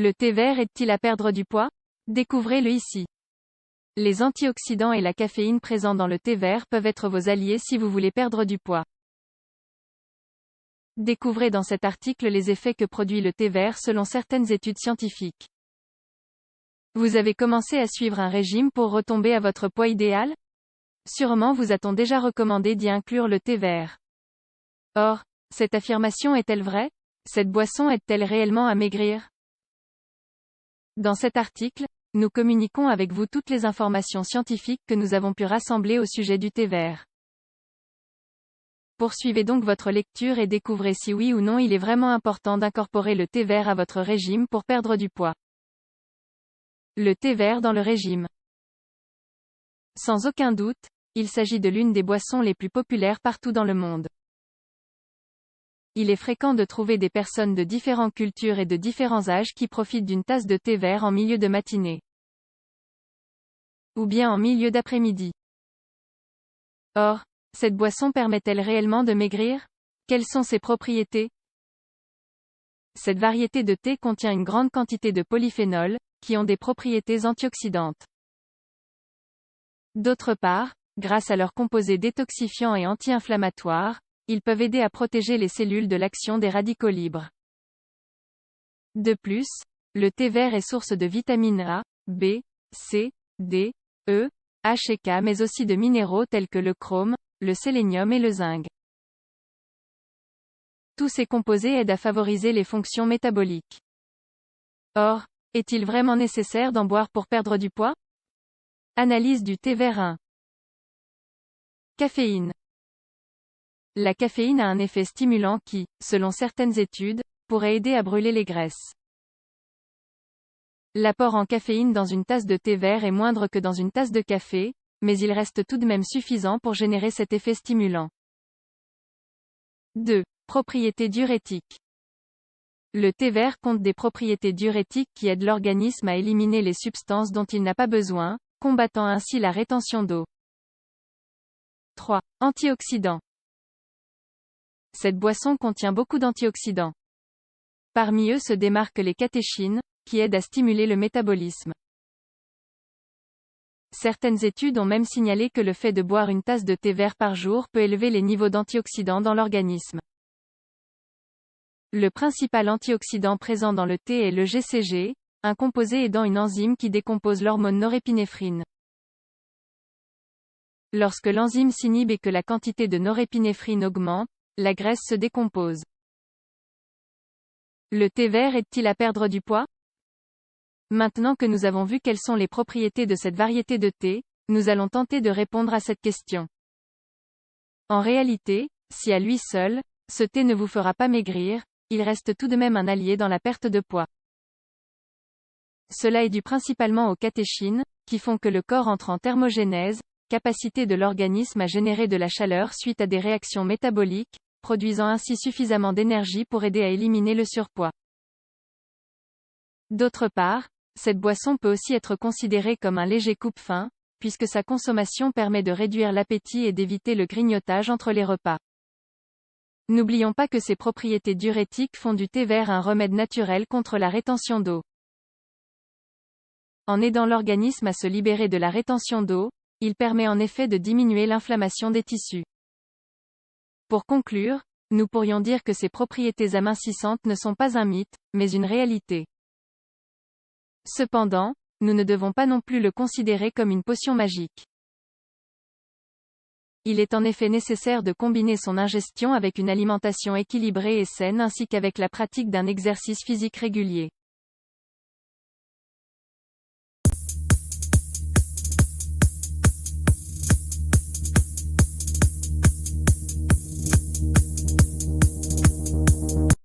Le thé vert aide-t-il à perdre du poids? Découvrez-le ici. Les antioxydants et la caféine présents dans le thé vert peuvent être vos alliés si vous voulez perdre du poids. Découvrez dans cet article les effets que produit le thé vert selon certaines études scientifiques. Vous avez commencé à suivre un régime pour retomber à votre poids idéal? Sûrement vous a-t-on déjà recommandé d'y inclure le thé vert. Or, cette affirmation est-elle vraie? Cette boisson aide-t-elle réellement à maigrir? Dans cet article, nous communiquons avec vous toutes les informations scientifiques que nous avons pu rassembler au sujet du thé vert. Poursuivez donc votre lecture et découvrez si oui ou non il est vraiment important d'incorporer le thé vert à votre régime pour perdre du poids. Le thé vert dans le régime. Sans aucun doute, il s'agit de l'une des boissons les plus populaires partout dans le monde. Il est fréquent de trouver des personnes de différentes cultures et de différents âges qui profitent d'une tasse de thé vert en milieu de matinée. Ou bien en milieu d'après-midi. Or, cette boisson permet-elle réellement de maigrir? Quelles sont ses propriétés? Cette variété de thé contient une grande quantité de polyphénols, qui ont des propriétés antioxydantes. D'autre part, grâce à leurs composés détoxifiants et anti-inflammatoires, ils peuvent aider à protéger les cellules de l'action des radicaux libres. De plus, le thé vert est source de vitamines A, B, C, D, E, H et K mais aussi de minéraux tels que le chrome, le sélénium et le zinc. Tous ces composés aident à favoriser les fonctions métaboliques. Or, est-il vraiment nécessaire d'en boire pour perdre du poids? Analyse du thé vert 1. Caféine. La caféine a un effet stimulant qui, selon certaines études, pourrait aider à brûler les graisses. L'apport en caféine dans une tasse de thé vert est moindre que dans une tasse de café, mais il reste tout de même suffisant pour générer cet effet stimulant. 2. Propriétés diurétiques. Le thé vert compte des propriétés diurétiques qui aident l'organisme à éliminer les substances dont il n'a pas besoin, combattant ainsi la rétention d'eau. 3. Antioxydants. Cette boisson contient beaucoup d'antioxydants. Parmi eux se démarquent les catéchines, qui aident à stimuler le métabolisme. Certaines études ont même signalé que le fait de boire une tasse de thé vert par jour peut élever les niveaux d'antioxydants dans l'organisme. Le principal antioxydant présent dans le thé est le GCG, un composé aidant une enzyme qui décompose l'hormone norépinéphrine. Lorsque l'enzyme s'inhibe et que la quantité de norépinéphrine augmente, la graisse se décompose. Le thé vert aide-t-il à perdre du poids? Maintenant que nous avons vu quelles sont les propriétés de cette variété de thé, nous allons tenter de répondre à cette question. En réalité, si à lui seul, ce thé ne vous fera pas maigrir, il reste tout de même un allié dans la perte de poids. Cela est dû principalement aux catéchines, qui font que le corps entre en thermogénèse, capacité de l'organisme à générer de la chaleur suite à des réactions métaboliques, produisant ainsi suffisamment d'énergie pour aider à éliminer le surpoids. D'autre part, cette boisson peut aussi être considérée comme un léger coupe-faim, puisque sa consommation permet de réduire l'appétit et d'éviter le grignotage entre les repas. N'oublions pas que ces propriétés diurétiques font du thé vert un remède naturel contre la rétention d'eau. En aidant l'organisme à se libérer de la rétention d'eau, il permet en effet de diminuer l'inflammation des tissus. Pour conclure, nous pourrions dire que ces propriétés amincissantes ne sont pas un mythe, mais une réalité. Cependant, nous ne devons pas non plus le considérer comme une potion magique. Il est en effet nécessaire de combiner son ingestion avec une alimentation équilibrée et saine ainsi qu'avec la pratique d'un exercice physique régulier.